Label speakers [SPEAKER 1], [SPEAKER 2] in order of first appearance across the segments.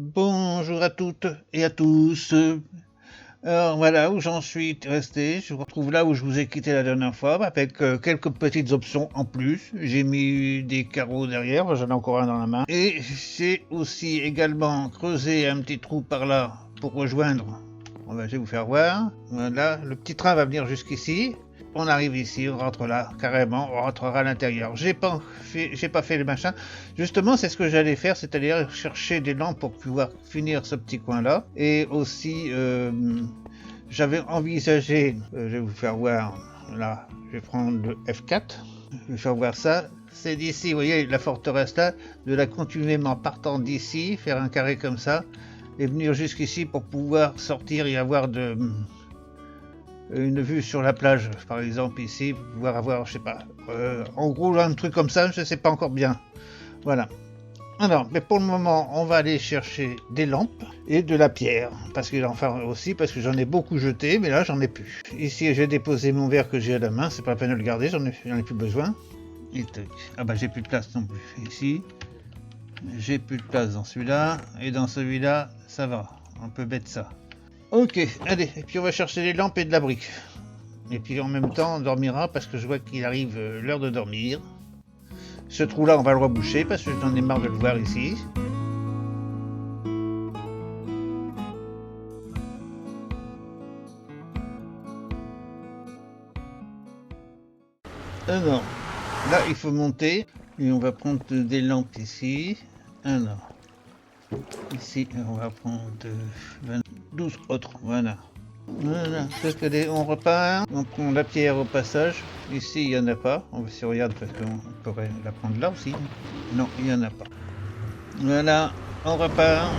[SPEAKER 1] Bonjour à toutes et à tous. Alors voilà où j'en suis resté. Je vous retrouve là où je vous ai quitté la dernière fois avec quelques petites options en plus. J'ai mis des carreaux derrière, j'en ai encore un dans la main. Et j'ai aussi également creusé un petit trou par là pour rejoindre. Je vais vous faire voir. Voilà, le petit train va venir jusqu'ici. On arrive ici, on rentre là, carrément, on rentrera à l'intérieur. J'ai pas fait le machin. Justement, c'est ce que j'allais faire, c'est-à-dire chercher des lampes pour pouvoir finir ce petit coin-là. Et aussi, j'avais envisagé, je vais vous faire voir, là, je vais prendre le F4, je vais faire voir ça. C'est d'ici, vous voyez, la forteresse là, de la continuer en partant d'ici, faire un carré comme ça, et venir jusqu'ici pour pouvoir sortir et avoir une vue sur la plage, par exemple ici, pour pouvoir avoir, je sais pas, en gros un truc comme ça, je sais pas encore bien. Voilà. Alors, mais pour le moment, on va aller chercher des lampes et de la pierre, parce que enfin aussi parce que j'en ai beaucoup jeté, mais là j'en ai plus. Ici, j'ai déposé mon verre que j'ai à la main, c'est pas la peine de le garder, j'en ai plus besoin. Et ah bah j'ai plus de place non plus. Ici, j'ai plus de place dans celui-là, et dans celui-là, ça va, on peut mettre ça. Ok, allez, et puis on va chercher des lampes et de la brique. Et puis en même temps, on dormira parce que je vois qu'il arrive l'heure de dormir. Ce trou-là, on va le reboucher parce que j'en ai marre de le voir ici. Alors, là, il faut monter. Et on va prendre des lampes ici. Alors, ici, on va prendre 12 autres. Voilà. Voilà, on repart, on prend la pierre au passage. Ici, il n'y en a pas. On va se regarder parce qu'on pourrait la prendre là aussi. Non, il n'y en a pas. Voilà, on repart.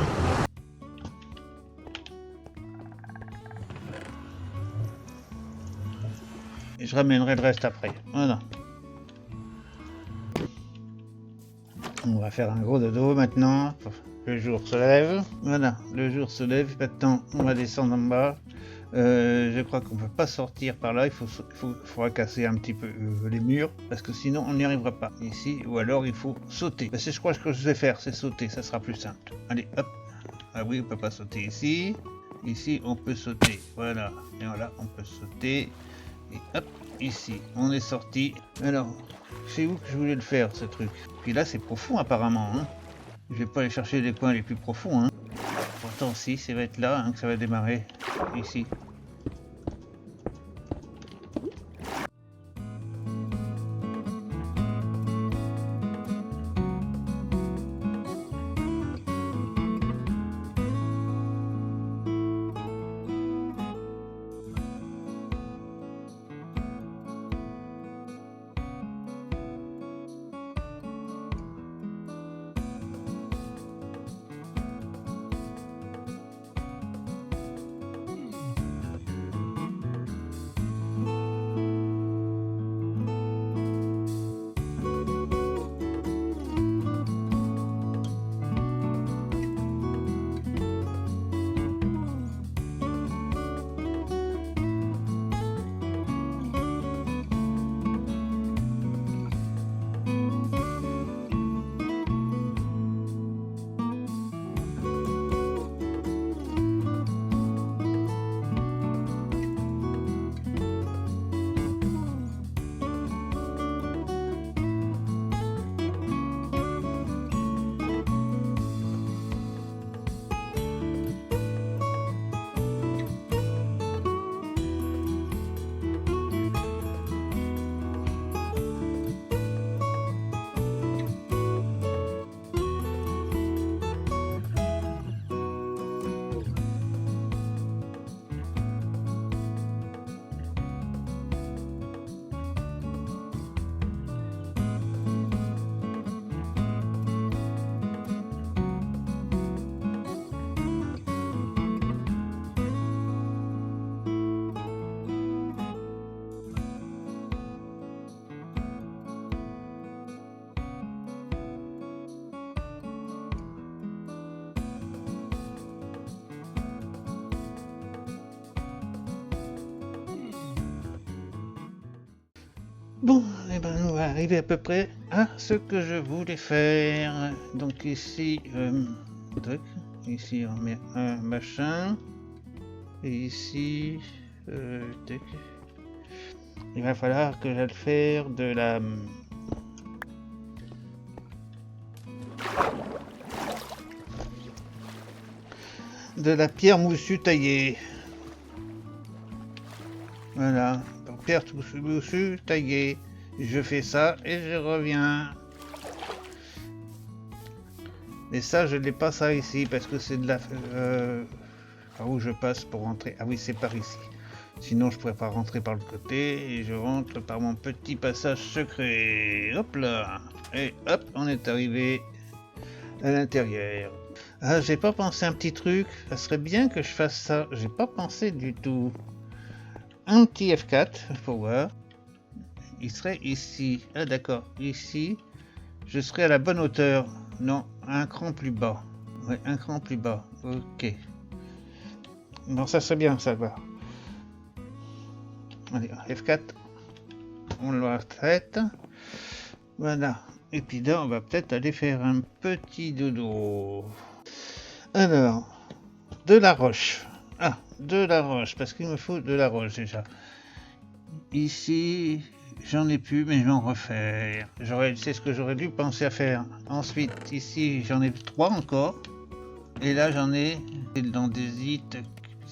[SPEAKER 1] Et je ramènerai le reste après. Voilà. On va faire un gros dodo maintenant. Le jour se lève. Voilà, le jour se lève. Maintenant, on va descendre en bas. Je crois qu'on ne peut pas sortir par là. Il faudra casser un petit peu les murs parce que sinon on n'y arrivera pas. Ici, ou alors il faut sauter. C'est je crois que je vais faire, c'est sauter. Ça sera plus simple. Allez, hop. Ah oui, on peut pas sauter ici. Ici, on peut sauter. Voilà. Et voilà, on peut sauter. Et hop, ici, on est sorti. Alors, c'est où que je voulais le faire, ce truc? Puis là, c'est profond apparemment. Hein. Je vais pas aller chercher les coins les plus profonds. Hein. Pourtant, si, ça va être là hein, que ça va démarrer. Ici. Bon, et ben on va arriver à peu près à ce que je voulais faire. Donc ici, Ici on met un machin. Et ici, il va falloir que j'aille faire de la pierre moussue taillée. Voilà, donc pierre moussue taillée. Je fais ça et je reviens. Mais ça, je n'ai pas ça ici parce que c'est de la... par où je passe pour rentrer? Ah oui, c'est par ici. Sinon, je pourrais pas rentrer par le côté et je rentre par mon petit passage secret. Hop là. Et hop, on est arrivé à l'intérieur. Ah, j'ai pas pensé un petit truc. Ça serait bien que je fasse ça. J'ai pas pensé du tout. Un petit F4 pour voir. Il serait ici. Ah d'accord, ici. Je serai à la bonne hauteur. Non, un cran plus bas. Oui, un cran plus bas. Ok. Non, ça serait bien, ça va. Allez, F4. On l'a fait. Voilà. Et puis là, on va peut-être aller faire un petit dodo. Alors, de la roche. Ah, de la roche, parce qu'il me faut de la roche déjà. Ici, j'en ai plus, mais je vais en refaire. C'est ce que j'aurais dû penser à faire. Ensuite, ici, j'en ai 3 encore. Et là, j'en ai dans des ites.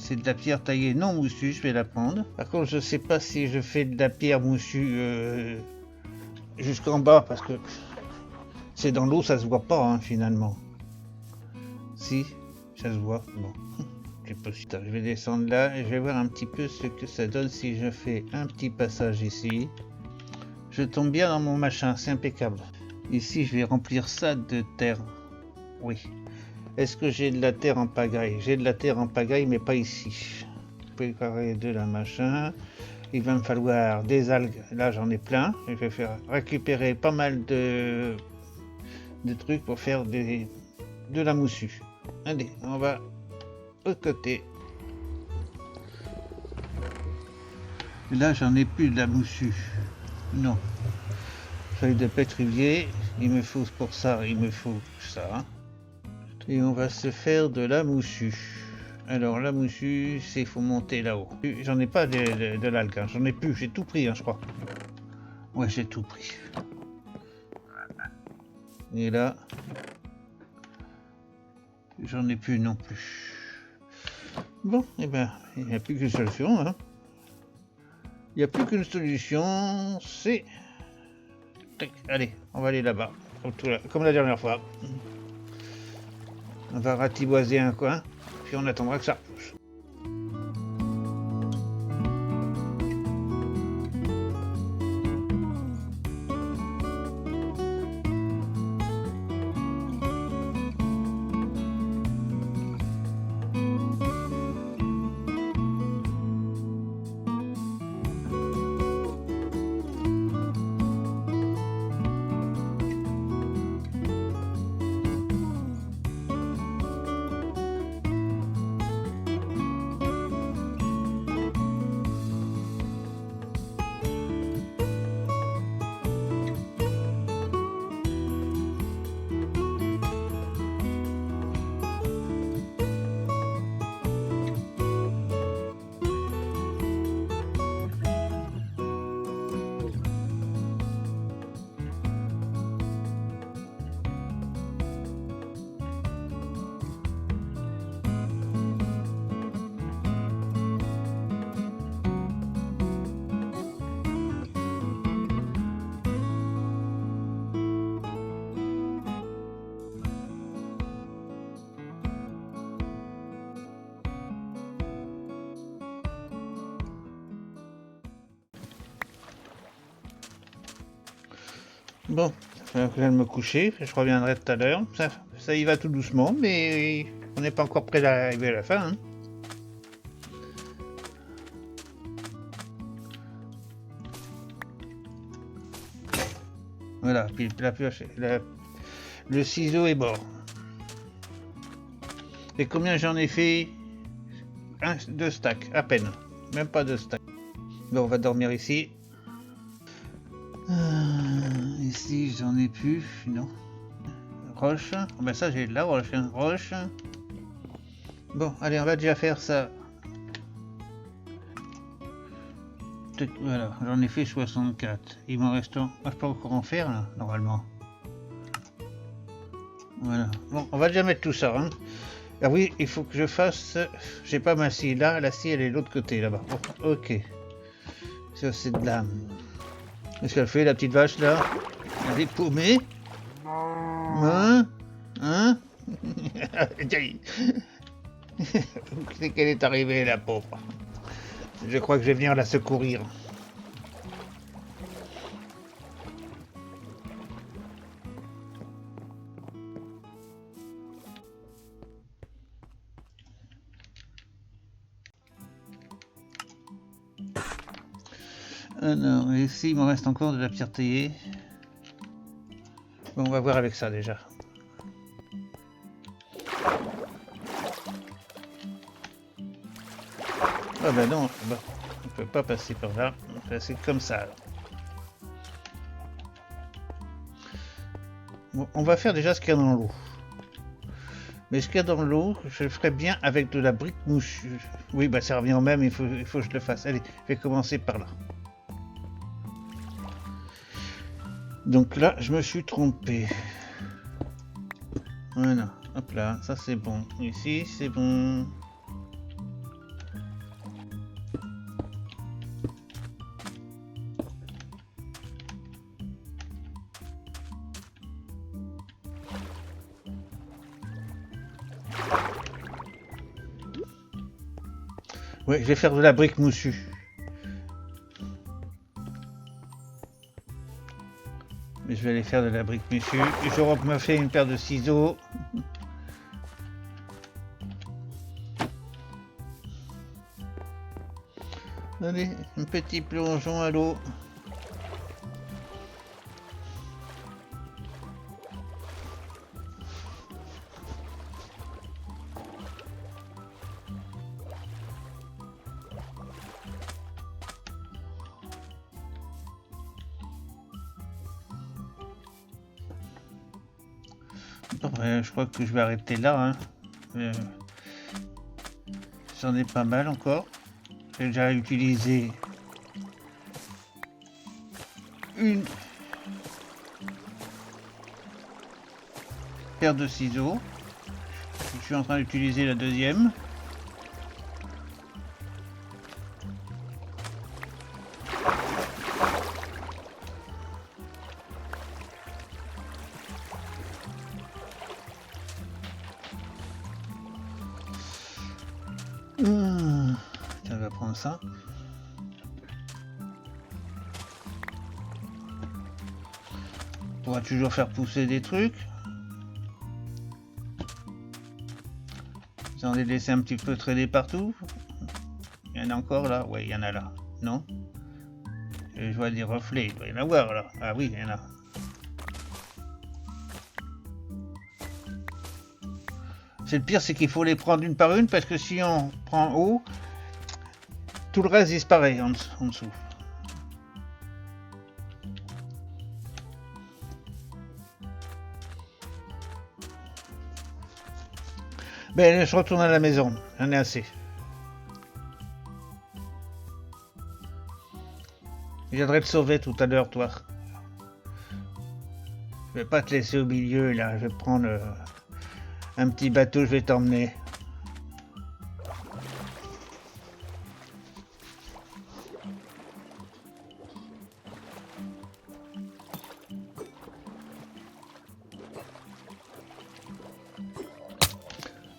[SPEAKER 1] C'est de la pierre taillée non moussue, je vais la prendre. Par contre, je sais pas si je fais de la pierre moussue jusqu'en bas, parce que c'est dans l'eau, ça se voit pas hein, finalement. Si, ça se voit. Bon, c'est possible. Je vais descendre là et je vais voir un petit peu ce que ça donne si je fais un petit passage ici. Je tombe bien dans mon machin, c'est impeccable. Ici, je vais remplir ça de terre. Oui. Est-ce que j'ai de la terre en pagaille? J'ai de la terre en pagaille, mais pas ici. Préparer de la machin. Il va me falloir des algues. Là, j'en ai plein. Je vais faire récupérer pas mal de trucs pour faire de la moussue. Allez, on va au côté. Là, j'en ai plus de la moussue. Non. Feuille de pétrivier. Il me faut pour ça, il me faut ça. Et on va se faire de la moussue. Alors la moussue, c'est faut monter là-haut. J'en ai pas de l'algue, hein. J'en ai plus, j'ai tout pris, hein, je crois. Ouais, j'ai tout pris. Et là, j'en ai plus non plus. Bon, et ben, il n'y a plus qu'une solution. Hein. Il n'y a plus qu'une solution, c'est... Allez, on va aller là-bas, comme la dernière fois. On va ratiboiser un coin, puis on attendra que ça repousse. Bon, il va que j'aille me coucher, je reviendrai tout à l'heure. Ça y va tout doucement, mais on n'est pas encore près d'arriver à la fin. Hein. Voilà, puis la pioche, le ciseau est mort. Et combien j'en ai fait? 2 stacks, à peine. Même pas 2 stacks. Bon, on va dormir ici. Ici, j'en ai plus, non. Roche. Ben ça, j'ai de la roche. Hein. Roche. Bon, allez, on va déjà faire ça. Voilà, j'en ai fait 64. Il m'en reste un. Ah, je peux encore en faire là, normalement. Voilà. Bon, on va déjà mettre tout ça. Hein. Ah oui, il faut que je fasse. J'ai pas ma scie là. La scie elle est de l'autre côté là-bas. Oh, ok. Ça c'est de l'âme. Qu'est-ce qu'elle fait la petite vache là? Elle est paumée. Hein? Hein? C'est qu'elle est arrivée la pauvre. Je crois que je vais venir la secourir. Ah non, et ici il me reste encore de la pierre taillée. Bon, on va voir avec ça déjà. Ah ben non, bon, on peut pas passer par là, on peut passer comme ça alors. Bon, on va faire déjà ce qu'il y a dans l'eau. Mais ce qu'il y a dans l'eau, je le ferai bien avec de la brique moussue. Oui, bah ça revient au même, il faut que je le fasse. Allez, je vais commencer par là. Donc là, je me suis trompé. Voilà, hop là, ça c'est bon. Ici, c'est bon. Oui, je vais faire de la brique moussue. Mais je vais aller faire de la brique moussue. Je me fais une paire de ciseaux. Allez, un petit plongeon à l'eau. Je crois que je vais arrêter là. Hein. J'en ai pas mal encore. J'ai déjà utilisé une paire de ciseaux. Je suis en train d'utiliser la deuxième. Tiens, on va prendre ça. On pourra toujours faire pousser des trucs. J'en ai laissé un petit peu traîner partout. Il y en a encore là? Ouais, il y en a là. Non? Et je vois des reflets. Il doit y en avoir là. Ah oui, il y en a. C'est le pire, c'est qu'il faut les prendre une par une parce que si on prend haut, tout le reste disparaît en dessous. Ben, je retourne à la maison. J'en ai assez. Je viendrai te sauver tout à l'heure, toi. Je vais pas te laisser au milieu, là. Je vais prendre un petit bateau, je vais t'emmener.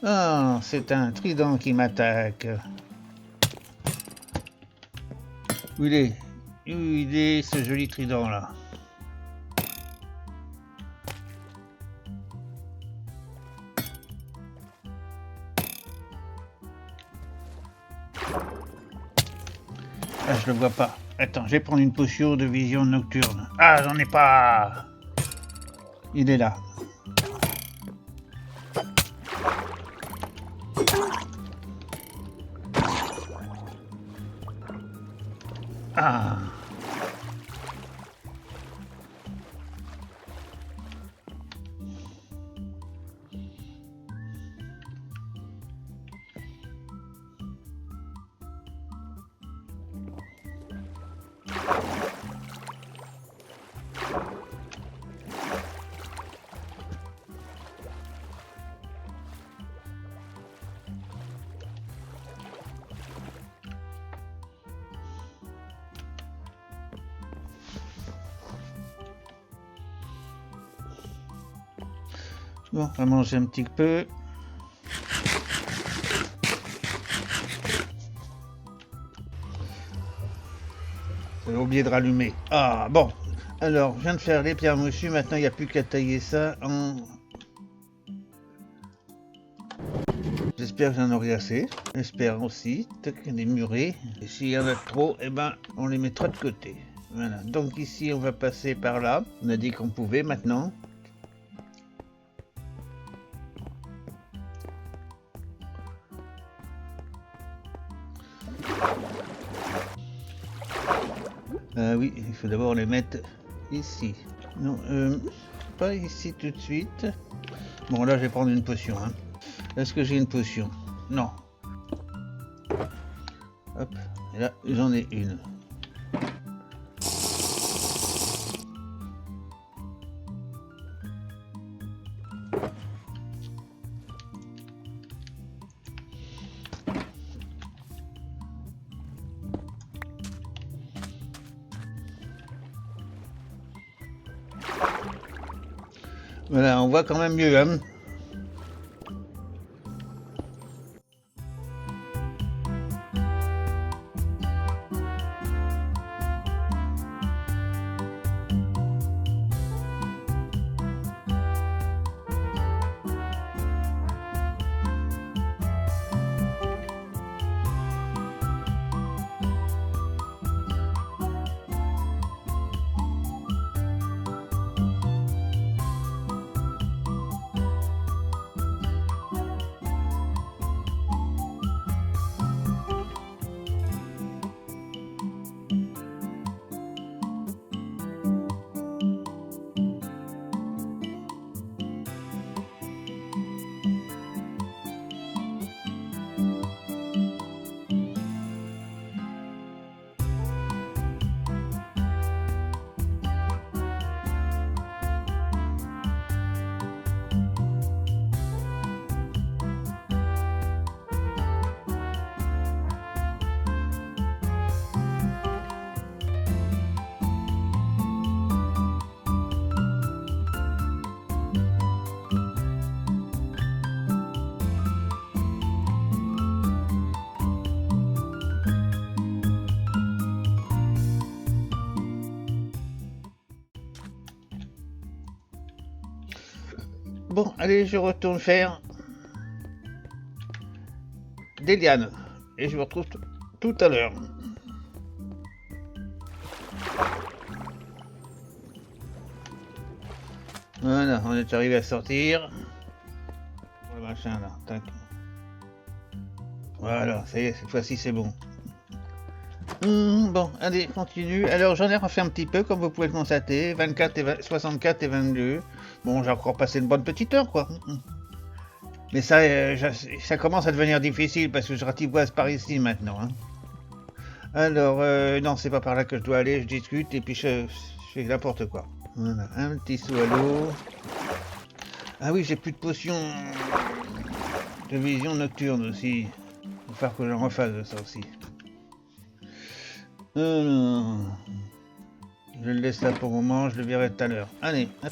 [SPEAKER 1] Ah, c'est un trident qui m'attaque. Où il est? Où il est, ce joli trident là? Ah, je le vois pas. Attends, je vais prendre une potion de vision nocturne. Ah, j'en ai pas. Il est là. Ah. Bon, on va manger un petit peu. J'ai oublié de rallumer. Ah, bon. Alors, je viens de faire les pierres moussues. Maintenant, il n'y a plus qu'à tailler ça en... J'espère que j'en aurai assez. J'espère aussi. Des murets. Et s'il y en a trop, eh ben, on les mettra de côté. Voilà. Donc ici, on va passer par là. On a dit qu'on pouvait maintenant. Ah oui, il faut d'abord les mettre ici. Non, pas ici tout de suite. Bon, là, je vais prendre une potion. Hein. Est-ce que j'ai une potion? Non. Hop, et là, j'en ai une. Voilà, on voit quand même mieux, hein. Bon, allez, je retourne faire des lianes. Et je vous retrouve tout à l'heure. Voilà, on est arrivé à sortir. Le machin là, tac. Voilà, ça y est, cette fois-ci c'est bon. Bon, allez, continue. Alors j'en ai refait un petit peu, comme vous pouvez le constater. 64 et 22. Bon, j'ai encore passé une bonne petite heure, quoi. Mais ça, ça commence à devenir difficile parce que je ratiboise par ici maintenant. Hein. Alors, non, c'est pas par là que je dois aller. Je discute et puis je fais n'importe quoi. Voilà, un petit saut à l'eau. Ah oui, j'ai plus de potions de vision nocturne aussi. Il va falloir que j'en refasse de ça aussi. Alors, je le laisse là pour le moment, je le verrai tout à l'heure. Allez, hop.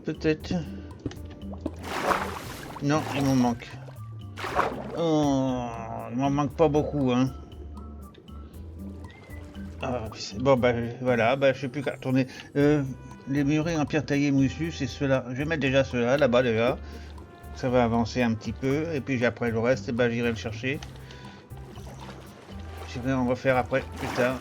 [SPEAKER 1] Peut-être. Non, il m'en manque. Oh, il m'en manque pas beaucoup, hein. Ah, bon, bah voilà, bah je sais plus qu'à retourner. Les murets en pierre taillée moussue, c'est ceux-là. Je vais mettre déjà ceux-là, là-bas déjà. Ça va avancer un petit peu. Et puis après le reste, bah, j'irai le chercher. J'irai en refaire après, plus tard.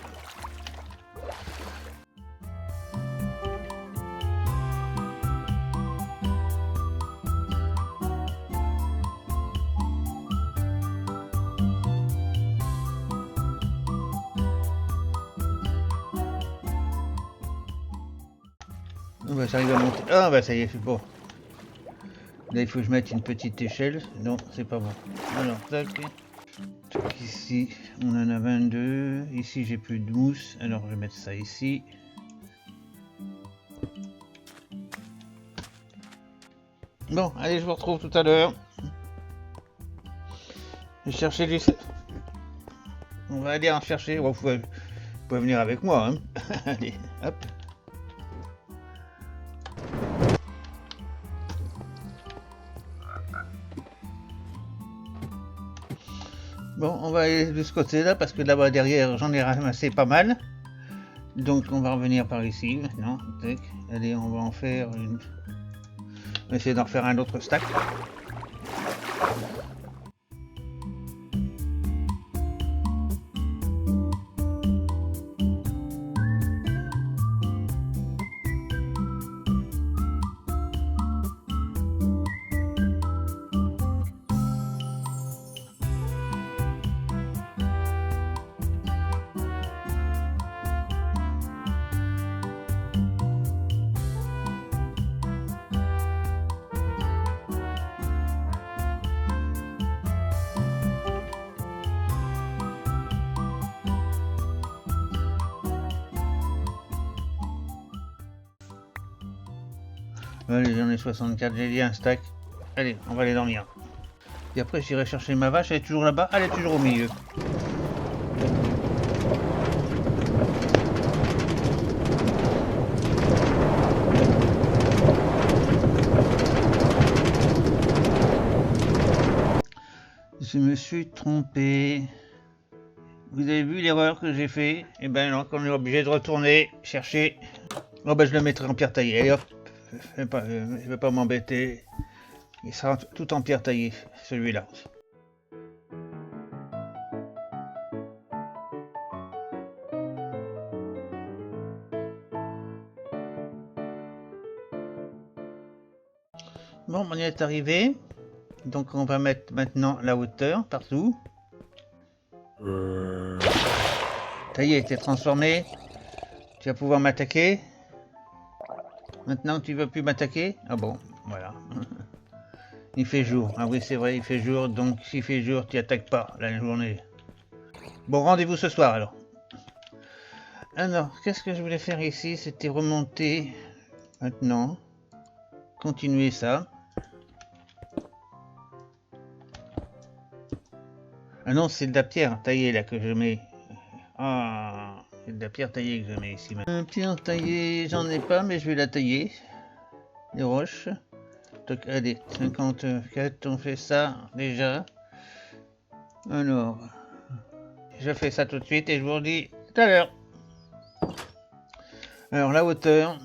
[SPEAKER 1] bah, j'arrive à monter. Ah bah ça y est, c'est bon. Là il faut que je mette une petite échelle. Non, c'est pas bon. Alors, tac. Tac, ici, on en a 22. Ici j'ai plus de mousse. Alors je vais mettre ça ici. Bon, allez, je vous retrouve tout à l'heure. Je vais chercher du... On va aller en chercher. Bon, vous pouvez venir avec moi. Hein. Allez, hop. Bon, on va aller de ce côté-là parce que là-bas derrière, j'en ai ramassé pas mal. Donc on va revenir par ici maintenant. Tac. Allez, on va en faire une... On va essayer d'en faire un autre stack. Allez, j'en ai 64, j'ai dit un stack. Allez, on va aller dormir. Et après, j'irai chercher ma vache, elle est toujours là-bas, elle est toujours au milieu. Je me suis trompé. Vous avez vu l'erreur que j'ai fait? Eh ben non, on est obligé de retourner chercher. Oh ben je le mettrai en pierre taillée. Allez hop, je vais pas m'embêter. Il sera tout en pierre taillée, celui-là. Bon, on y est arrivé. Donc on va mettre maintenant la hauteur partout. Ça y est, t'es transformé. Tu vas pouvoir m'attaquer. Maintenant tu veux plus m'attaquer? Ah bon, voilà. Il fait jour. Ah oui, c'est vrai, il fait jour. Donc s'il fait jour, tu attaques pas la journée. Bon, rendez-vous ce soir alors. Alors, qu'est-ce que je voulais faire ici? C'était remonter maintenant. Continuer ça. Ah non, c'est de la pierre taillée là que je mets. Ah, c'est de la pierre taillée que je mets ici. Pierre taillée, j'en ai pas, mais je vais la tailler. Les roches. Donc, allez, 54, on fait ça déjà. Alors, je fais ça tout de suite et je vous redis tout à l'heure. Alors, la hauteur.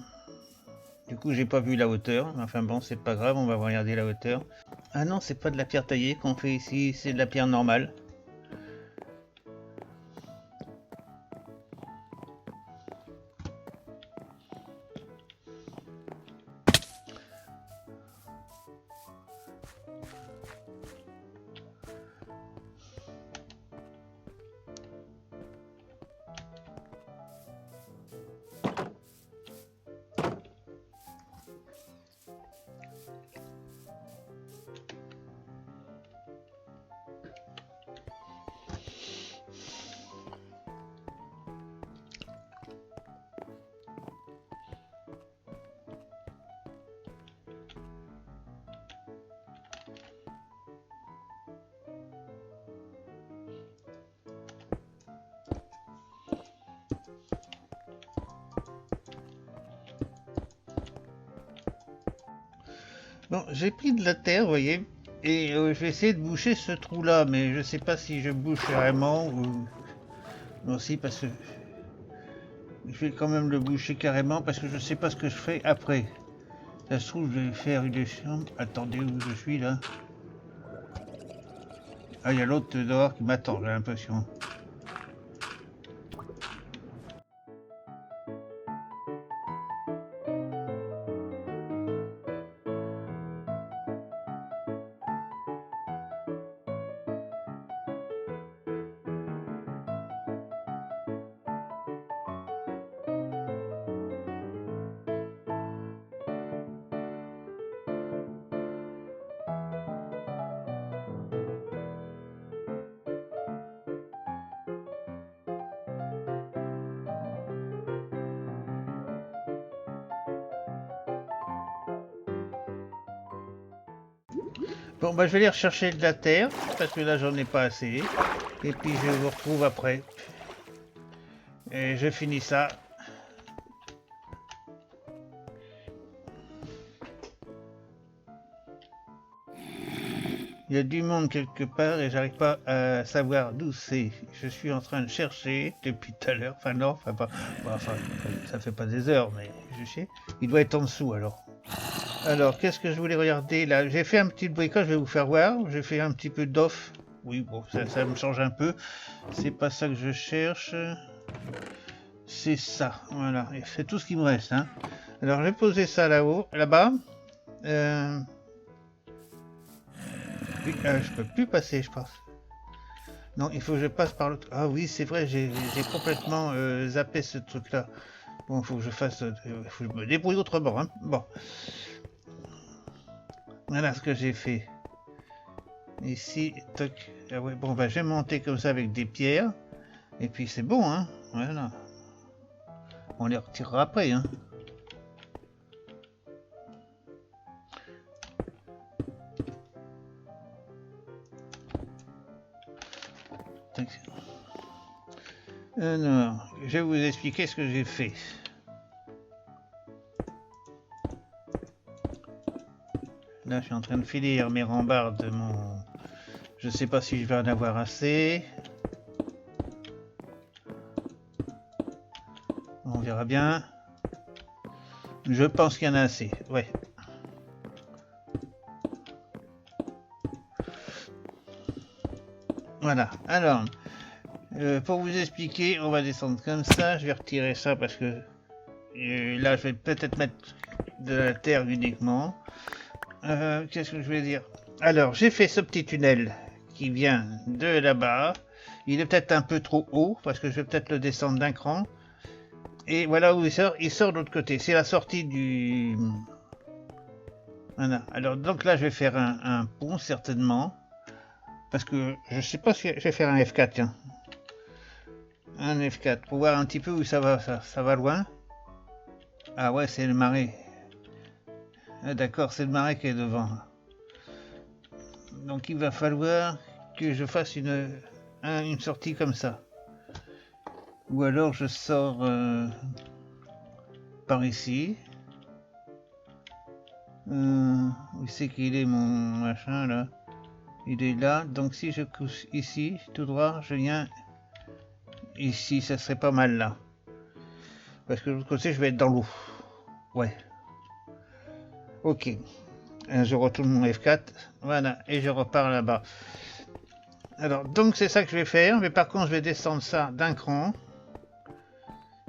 [SPEAKER 1] Du coup, j'ai pas vu la hauteur. Enfin bon, c'est pas grave, on va regarder la hauteur. Ah non, c'est pas de la pierre taillée qu'on fait ici, c'est de la pierre normale. Bon, j'ai pris de la terre, vous voyez, et je vais essayer de boucher ce trou-là, mais je sais pas si je bouche carrément ou... Non, si, parce que je vais quand même le boucher carrément, parce que je sais pas ce que je fais après. Ça se trouve, je vais faire une chambre. Attendez, où je suis, là? Ah, il y a l'autre dehors qui m'attend, j'ai l'impression. Bon, bah je vais aller rechercher de la terre, parce que là j'en ai pas assez. Et puis je vous retrouve après. Et je finis ça. Il y a du monde quelque part et j'arrive pas à savoir d'où c'est. Je suis en train de chercher depuis tout à l'heure. Enfin non, enfin pas. Enfin, ça fait pas des heures, mais je sais. Il doit être en dessous alors. Alors, qu'est-ce que je voulais regarder là? J'ai fait un petit bricolage, je vais vous faire voir. J'ai fait un petit peu d'off. Oui, bon, ça me change un peu. C'est pas ça que je cherche. C'est ça, voilà. Et c'est tout ce qui me reste. Hein. Alors, j'ai posé ça là-haut, là-bas. Oui, je peux plus passer, je pense. Non, il faut que je passe par l'autre. Ah oui, c'est vrai, j'ai complètement zappé ce truc-là. Bon, il faut que je fasse. Faut que je me débrouille autrement. Hein. Bon. Voilà ce que j'ai fait. Ici, toc. Ah ouais, bon, bah, je vais monter comme ça avec des pierres. Et puis c'est bon, hein. Voilà. On les retirera après, hein. Alors, je vais vous expliquer ce que j'ai fait. Là, je suis en train de finir mes rambardes de mon... Je sais pas si je vais en avoir assez. On verra bien. Je pense qu'il y en a assez, ouais. Voilà, alors... pour vous expliquer, on va descendre comme ça. Je vais retirer ça parce que là, je vais peut-être mettre de la terre uniquement. Qu'est-ce que je vais dire? Alors, j'ai fait ce petit tunnel qui vient de là-bas. Il est peut-être un peu trop haut parce que je vais peut-être le descendre d'un cran. Et voilà où il sort. Il sort de l'autre côté. C'est la sortie du... Voilà. Alors, donc là, je vais faire un pont certainement. Parce que je sais pas si je vais faire un F4, tiens. Un F4 pour voir un petit peu où ça va, ça va loin. Ah ouais, c'est le marais. Ah, d'accord, c'est le marais qui est devant. Donc il va falloir que je fasse une sortie comme ça. Ou alors je sors par ici. Où c'est qu'il est mon machin là? Il est là. Donc si je couche ici, tout droit, je viens ici, ça serait pas mal là. Parce que de l'autre côté, je vais être dans l'eau. Ouais. Ok. Je retourne mon F4. Voilà. Et je repars là-bas. Alors, donc c'est ça que je vais faire. Mais par contre, je vais descendre ça d'un cran.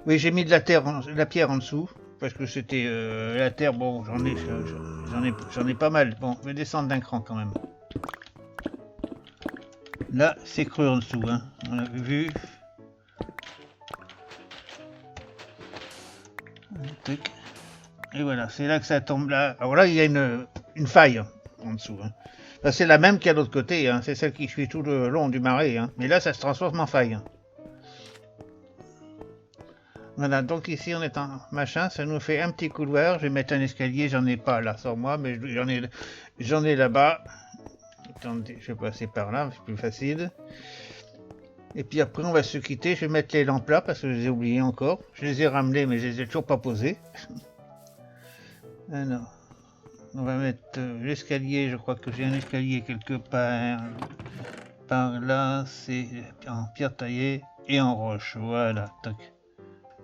[SPEAKER 1] Oui, j'ai mis de la terre, la pierre en dessous. Parce que c'était la terre, bon, j'en ai pas mal. Bon, je vais descendre d'un cran quand même. Là, c'est creux en dessous, hein. On a vu. Et voilà, c'est là que ça tombe là. Alors là, il y a une faille en dessous. Hein. Là, c'est la même qu'il y a de l'autre côté. Hein. C'est celle qui suit tout le long du marais. Hein. Mais là, ça se transforme en faille. Hein. Voilà, donc ici, on est en machin. Ça nous fait un petit couloir. Je vais mettre un escalier. J'en ai pas là sur moi, mais j'en ai là-bas. Attendez, je vais passer par là. C'est plus facile. Et puis après, on va se quitter. Je vais mettre les lampes là parce que je les ai oubliées encore. Je les ai ramenées, mais je les ai toujours pas posées. Alors, on va mettre l'escalier. Je crois que j'ai un escalier quelque part. Par là, c'est en pierre taillée et en roche. Voilà, tac.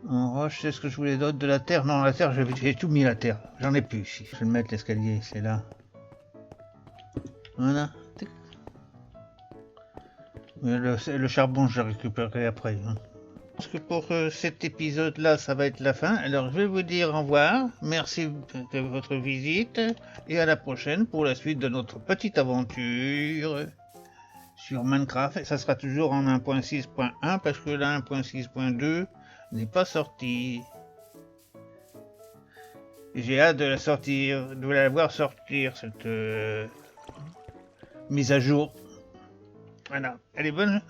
[SPEAKER 1] En roche, c'est ce que je voulais d'autre de la terre. Non, la terre, j'ai tout mis la terre. J'en ai plus ici. Je vais mettre l'escalier, c'est là. Voilà. Le charbon, je le récupérerai après. Hein. Parce que pour cet épisode-là, ça va être la fin. Alors, je vais vous dire au revoir. Merci de votre visite. Et à la prochaine pour la suite de notre petite aventure sur Minecraft. Et ça sera toujours en 1.6.1 parce que la 1.6.2 n'est pas sortie. J'ai hâte de la sortir, de la voir sortir, cette mise à jour. Voilà. Elle est bonne.